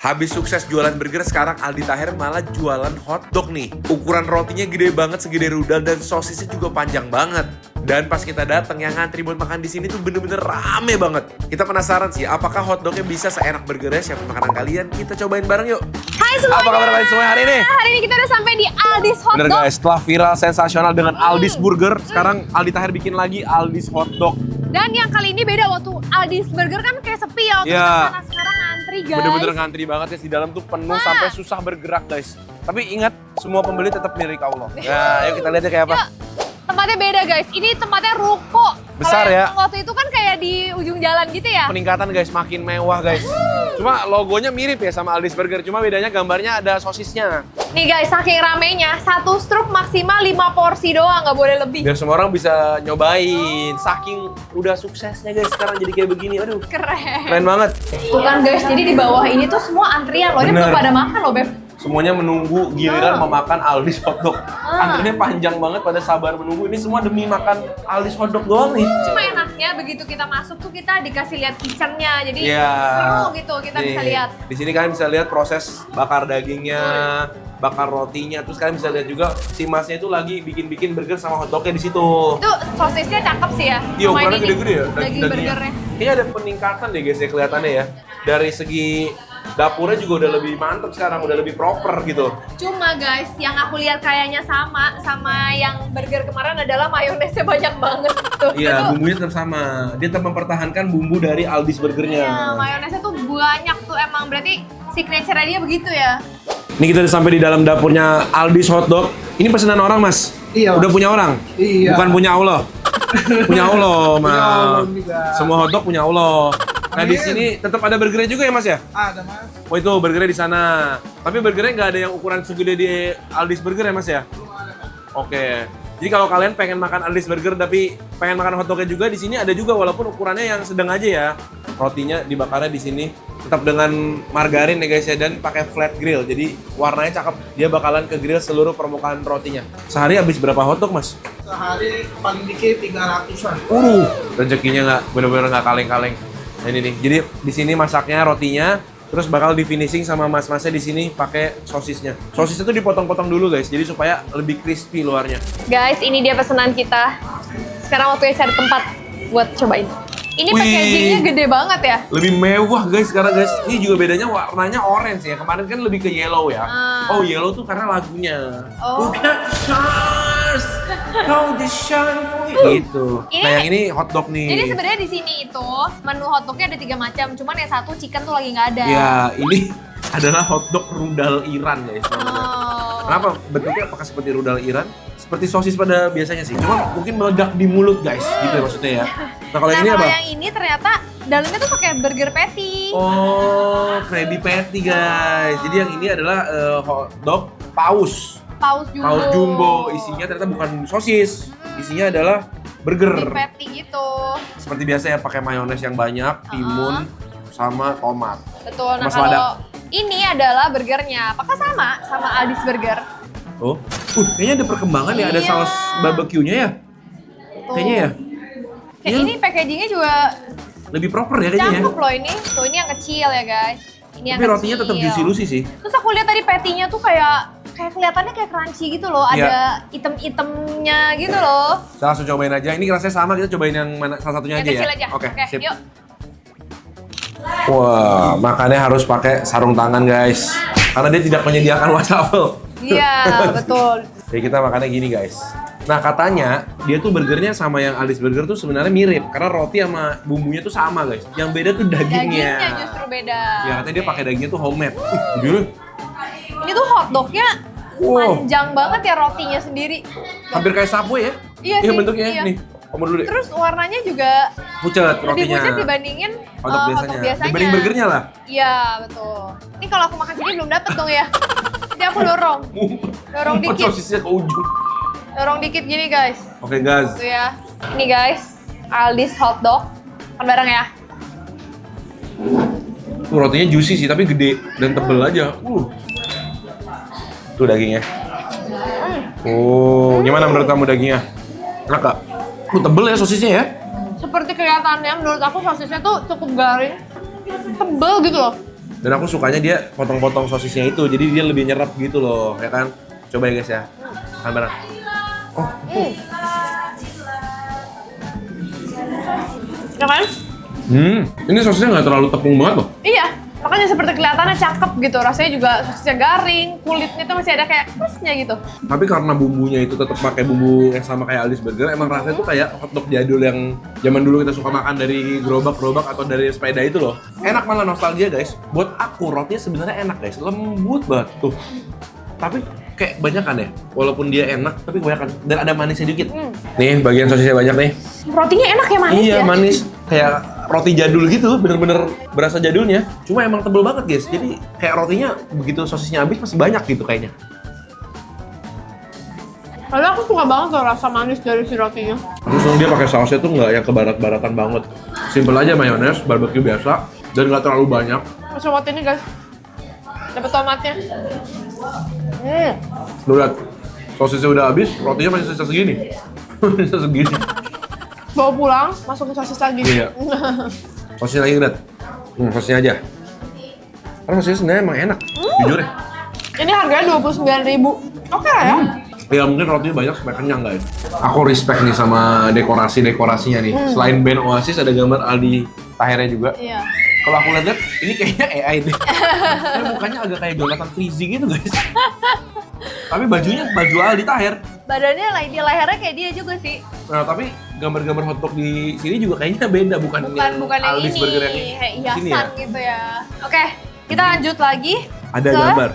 Habis sukses jualan burger, sekarang Aldi Taher malah jualan hotdog nih. Ukuran rotinya gede banget, segede rudal, dan sosisnya juga panjang banget. Dan pas kita datang, yang ngantri buat makan di sini tuh bener-bener rame banget. Kita penasaran sih, apakah hotdognya bisa seenak burgernya? Siapa makanan kalian? Kita cobain bareng yuk. Hai semuanya. Apa kabar kalian semua hari ini? Hari ini kita udah sampai di Aldi's Hotdog. Bener guys, setelah viral sensasional dengan Aldi's Burger, sekarang Aldi Taher bikin lagi Aldi's Hotdog. Dan yang kali ini beda, waktu Aldi's Burger kan kayak sepi ya. Iya. Karena sekarang ngantri guys. Bener-bener ngantri banget ya, di dalam tuh penuh sampai susah bergerak guys. Tapi ingat, semua pembeli tetap milik Allah. Ya, ayo kita lihat ya kayak apa. Yuk, tempatnya beda guys, ini tempatnya ruko. Besar Kalau ya. yang waktu itu kan kayak di ujung jalan gitu ya. Peningkatan guys, makin mewah guys. Cuma logonya mirip ya sama Aldi's Burger, cuma bedanya gambarnya ada sosisnya. Nih guys, saking ramenya, satu struk maksimal 5 porsi doang, nggak boleh lebih. Biar semua orang bisa nyobain. Saking udah suksesnya guys, sekarang jadi kayak begini. Aduh, Keren. keren banget. Tuh kan guys, jadi di bawah ini tuh semua antrian loh. Ini Bener. belum pada makan loh Beb. Semuanya menunggu giliran memakan Aldi's Hotdog. Antrinya panjang banget, pada sabar menunggu. Ini semua demi makan Aldi's Hotdog doang nih. Cuma enaknya begitu kita masuk tuh kita dikasih lihat kitchennya, jadi Iya. seru gitu kita Nih, bisa lihat. Di sini kalian bisa lihat proses bakar dagingnya, bakar rotinya. Terus kalian bisa lihat juga si masnya itu lagi bikin-bikin burger sama hotdognya di situ. Itu sosisnya cakep sih ya. Iya, Sama ukurannya ini gede-gede ya, daging dagingnya. burgernya. Kayaknya ada peningkatan deh guys ya kelihatannya ya. Dari segi dapurnya juga udah lebih mantep sekarang, udah lebih proper gitu. Cuma guys, yang aku lihat kayaknya sama yang burger kemarin adalah mayonesnya banyak banget. Tuh, Iya, itu- bumbunya tetap sama. Dia tetap mempertahankan bumbu dari Aldi's Burgernya. Iya, mayonesnya tuh banyak tuh emang, berarti signature dia begitu ya. Ini kita udah sampai di dalam dapurnya Aldi's Hotdog. Ini pesanan orang, Mas? Iya, Udah Mas. punya orang? Iya. Bukan punya Allah. Punya Allah, Mas. Punya Allah juga. Semua hotdog punya Allah. Nah, di Amin. sini tetap ada burgernya juga ya, Mas ya? Ada mas. Oh, itu burgernya di sana. Tapi burgernya nggak ada yang ukuran segede di Aldi's Burger ya, Mas ya? Oke. Jadi kalau kalian pengen makan Aldi's Burger tapi pengen makan hotdognya juga, di sini ada juga walaupun ukurannya yang sedang aja ya. Rotinya dibakarnya di sini tetap dengan margarin ya guys ya, dan pakai flat grill. Jadi warnanya cakep. Dia bakalan ke grill seluruh permukaan rotinya. Sehari habis berapa hotdog, Mas? Sehari paling dikit 300-an. Rezekinya nggak bener-bener nggak kaleng-kaleng. Nah, ini nih. Jadi di sini masaknya rotinya, terus bakal di finishing sama mas-masnya di sini pakai sosisnya. Sosisnya tuh dipotong-potong dulu guys, jadi supaya lebih crispy luarnya. Guys, ini dia pesanan kita. Sekarang waktunya cari tempat buat cobain. Ini Wih. packagingnya gede banget ya. Lebih mewah guys sekarang guys. Ini juga bedanya warnanya orange ya. Kemarin kan lebih ke yellow ya. Oh, yellow tuh karena lagunya. Oh. Look at the stars, how they shine for you. Gitu. Ini- Nah, yang ini hotdog nih. Jadi sebenarnya di sini itu menu hotdognya ada 3 macam, cuman yang satu chicken tuh lagi nggak ada. Ya, ini adalah hotdog rudal Iran guys namanya. Oh. Kenapa? Bentuknya apakah seperti rudal Iran? Seperti sosis pada biasanya sih. Cuma mungkin meledak di mulut guys, gitu ya maksudnya ya. Nah, kalau ini apa? yang ini ternyata dalamnya tuh pakai burger patty. Oh, Krabby Patty guys. Jadi yang ini adalah hotdog paus. Paus jumbo. Paus jumbo. Isinya ternyata bukan sosis. Isinya adalah burger. Burger patty gitu. Seperti biasa ya, pakai mayones yang banyak, timun, sama tomat. Betul. Nah, Mas kalau Wadak. ini adalah burgernya. Apakah sama Aldi's Burger? Oh, kayaknya ada perkembangan ya, ada Iya. saus barbecue-nya ya. Tuh. Kayaknya ya. Kayak Iya. ini packagingnya juga Lebih proper ya kayaknya ya. cakep loh ini. Tuh, ini yang kecil ya guys. Ini yang Tapi rotinya tetap kecil. juicy-lucy sih. Terus aku lihat tadi patty-nya tuh kayak kelihatannya kayak crunchy gitu loh. Iya. Ada item-itemnya gitu loh. Kita langsung cobain aja. Ini rasanya sama, kita cobain yang mana salah satunya Yang aja kecil ya. aja. Oke, sip. Yuk. Wah, makannya harus pakai sarung tangan guys. Karena dia tidak menyediakan wastafel. Iya, betul. Jadi kita makannya gini guys. Nah, katanya dia tuh burgernya sama yang Aldi's Burger tuh sebenarnya mirip karena roti sama bumbunya tuh sama guys. Yang beda tuh dagingnya. Dagingnya justru beda. Ya, katanya dia pakai dagingnya tuh homemade. Gila. Ini tuh hotdognya Wow. panjang banget ya rotinya sendiri. Hampir kayak Subway ya? Iya sih, bentuknya iya. nih. Kamu dulu deh. Terus warnanya juga Pucat lebih rotinya. pucat dibandingin Hotdog biasanya. Dibanding burgernya lah. Iya, betul. Ini kalau aku makan sini belum dapet dong ya. Jadi aku dorong. Dorong Mumpet dikit. sosisnya ke ujung. Dorong dikit gini guys. Oke guys. Tuh ya. Ini guys, Aldi's hotdog. Makan bareng ya. Tuh rotinya juicy sih, tapi gede dan tebel aja. Tuh dagingnya. Oh, gimana menurut kamu dagingnya? Enak gak? Tebel ya sosisnya ya? Seperti kelihatannya menurut aku sosisnya tuh cukup garing. Tebel gitu loh. Dan aku sukanya dia potong-potong sosisnya itu, jadi dia lebih nyerap gitu loh, ya kan? Coba ya guys ya. Makan bareng. Oh, Ya kan? Ini sosisnya nggak terlalu tepung banget loh. Iya, makanya seperti kelihatannya cakep gitu. Rasanya juga sosisnya garing, kulitnya tuh masih ada kayak khasnya gitu. Tapi karena bumbunya itu tetap pakai bumbu yang sama kayak Aldi's Burger, emang rasanya tuh kayak hotdog jadul yang zaman dulu kita suka makan dari gerobak-gerobak atau dari sepeda itu loh. Enak, malah nostalgia guys. Buat aku rotinya sebenarnya enak guys, lembut banget tuh. Tapi kayak banyakan ya, walaupun dia enak tapi kebanyakan dan ada manisnya dikit. Nih bagian sosisnya banyak nih. Rotinya enak ya, manis Iya ya? manis, kayak roti jadul gitu, bener-bener berasa jadulnya. Cuma emang tebel banget guys, jadi kayak rotinya begitu sosisnya habis masih banyak gitu kayaknya. Lalu aku suka banget tuh rasa manis dari si rotinya. Terus dia pakai sausnya tuh nggak yang kebarat-baratan banget. Simple aja, mayones, barbecue biasa, dan nggak terlalu banyak. Masuk buat ini guys, dapat tomatnya. Lu lihat, sosisnya udah habis, rotinya masih sisa segini. Sisa segini. Bawa pulang, masuk ke sosis lagi. Iya. Sosisnya lagi lihat. Sosisnya aja. Karena sosisnya sebenarnya emang enak, jujur ya. Ini harganya 29.000. Oke lah ya. Ya mungkin rotinya banyak supaya kenyang guys. Aku respect nih sama dekorasinya nih. Selain band Oasis ada gambar Aldi Tahernya juga. Iya. Kalau aku lihat ini kayaknya AI deh. Tapi mukanya agak kayak Jonathan Frizzy gitu guys. Tapi bajunya baju Aldi Taher. Badannya di lehernya kayak dia juga sih. Nah tapi gambar-gambar hotdog di sini juga kayaknya beda, bukan yang yang Aldi's ini, Burger yang kayak di sini hiasan ya. gitu ya. Oke, kita lanjut lagi. Ada ke- gambar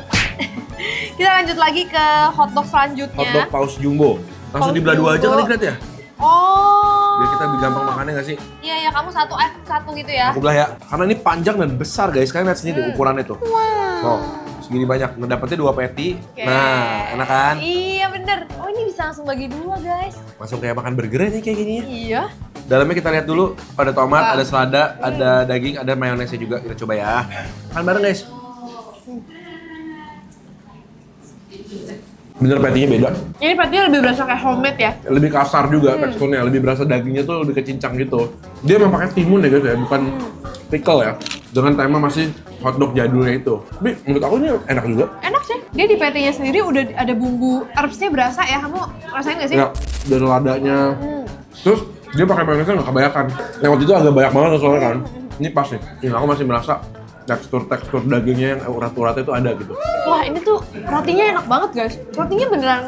Kita lanjut lagi ke hotdog selanjutnya. hotdog paus jumbo. Langsung Paus dibelah dua aja jumbo. kali Gret ya. Oh. Biar kita lebih gampang makannya nggak sih? Iya, ya kamu satu gitu ya. Aku belah ya. Karena ini panjang dan besar guys. Kalian lihat sini deh ukurannya tuh. Oh, segini banyak. Nah, dapetnya 2 patty. Oke. Nah, enak kan? Iya bener. Oh ini bisa langsung bagi 2 guys. Langsung kayak makan burger nih kayak gini ya. Iya. Dalamnya kita lihat dulu. Ada tomat, Wah. ada selada, ada daging, ada mayonesnya juga. Kita coba ya. Makan bareng guys. Bener patty-nya beda. Ini patinya lebih berasa kayak homemade ya. Lebih kasar juga teksturnya, lebih berasa dagingnya tuh lebih kecincang gitu. Dia memang pakai timun ya guys ya, bukan pickle ya. Dengan tema masih hotdog jadulnya itu. Tapi menurut aku ini enak juga. Enak sih. Dia di patinya sendiri udah ada bumbu herbsnya berasa ya. Kamu rasain gak sih? Ya, dan ladanya. Terus dia pakai mayonesnya nggak kebanyakan. Yang waktu itu agak banyak banget soalnya kan. Ini pas nih. Ini aku masih merasa tekstur dagingnya yang urat-uratnya itu ada gitu. Wah ini tuh rotinya enak banget guys. Rotinya beneran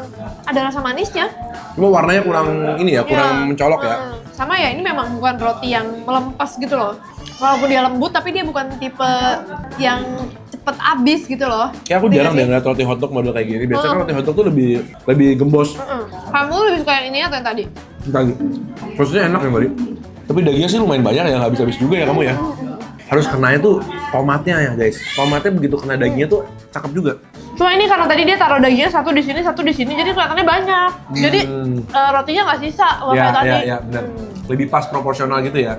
ada rasa manisnya. Cuma warnanya kurang ini ya, kurang Iya. mencolok ya. Sama ya, ini memang bukan roti yang melempas gitu loh. Walaupun dia lembut, tapi dia bukan tipe yang cepet habis gitu loh. Kayak aku Ngerti jarang gak deh sih? ngeliat roti hotdog model kayak gini. Biasanya kan roti hotdog tuh lebih gembos. Kamu lebih suka yang ini atau yang tadi? Tadi. Maksudnya enak ya, Bari. Tapi dagingnya sih lumayan banyak ya, nggak habis-habis juga ya kamu ya. Harus kenanya tuh tomatnya ya guys. Tomatnya begitu kena dagingnya tuh cakep juga. Cuma ini karena tadi dia taruh dagingnya satu di sini, jadi kelihatannya banyak. Jadi rotinya nggak sisa nggak kayak tadi. Ya, benar. Lebih pas proporsional gitu ya.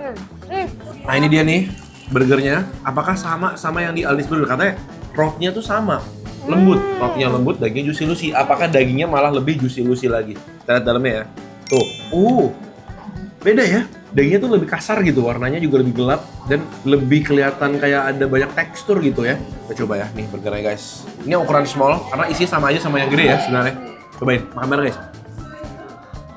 Hmm. Nah ini dia nih burgernya. Apakah sama yang di Aldi's Burger? Katanya rotinya tuh sama. Lembut, rotinya lembut, dagingnya juicy lucy. Apakah dagingnya malah lebih juicy lucy lagi? Kita lihat dalamnya ya. Tuh, beda ya. Dagingnya tuh lebih kasar gitu, warnanya juga lebih gelap dan lebih kelihatan kayak ada banyak tekstur gitu ya. Kita coba ya nih burgernya guys. Ini ukuran small karena isinya sama aja sama yang gede ya sebenarnya. Cobain, makan bareng guys.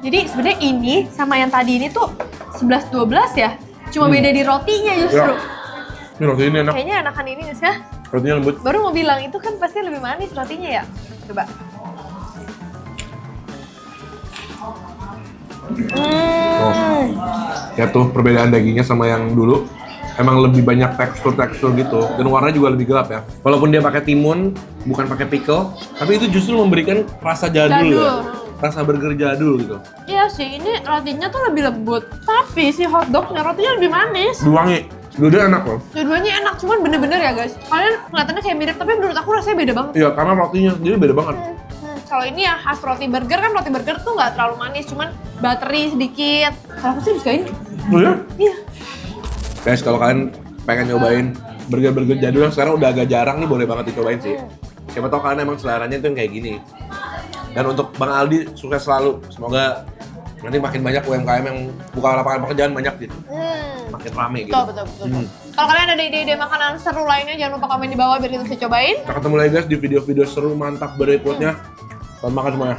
Jadi sebenarnya ini sama yang tadi ini tuh 11-12 ya. Cuma beda di rotinya justru. Ya. Ini roti ini enak, Kayaknya enakan ini nggak sih? Hah? rotinya lembut. Baru mau bilang itu kan pasti lebih manis rotinya ya. Coba. Ya tuh perbedaan dagingnya sama yang dulu. Emang lebih banyak tekstur gitu dan warnanya juga lebih gelap ya. Walaupun dia pakai timun, bukan pakai pickle, tapi itu justru memberikan rasa jadul. Ya. Rasa burger jadul gitu. Iya sih, ini rotinya tuh lebih lembut. Tapi si hotdognya rotinya lebih manis. Wangi. Dua-duanya enak loh. Dua-duanya enak, cuman bener-bener ya guys. Kalian kelihatannya kayak mirip, tapi menurut aku rasanya beda banget. Iya, karena rotinya sendiri beda banget. Kalau ini ya khas roti burger kan, roti burger tuh nggak terlalu manis, cuman buttery sedikit. Kalau aku sih suka ini. Oh ya? Iya. Guys, kalau kalian pengen nyobain burger-burger jadul yang sekarang udah agak jarang nih, boleh banget dicobain sih. Siapa tahu kalian emang seleranya tuh yang kayak gini. Dan untuk Bang Aldi, sukses selalu. Semoga nanti makin banyak UMKM yang buka lapangan pekerjaan banyak gitu. Makin rame gitu. Betul. Kalau kalian ada ide-ide makanan seru lainnya, jangan lupa komen di bawah biar kita bisa cobain. Kita ketemu lagi guys di video-video seru mantap berikutnya. Selamat makan semuanya.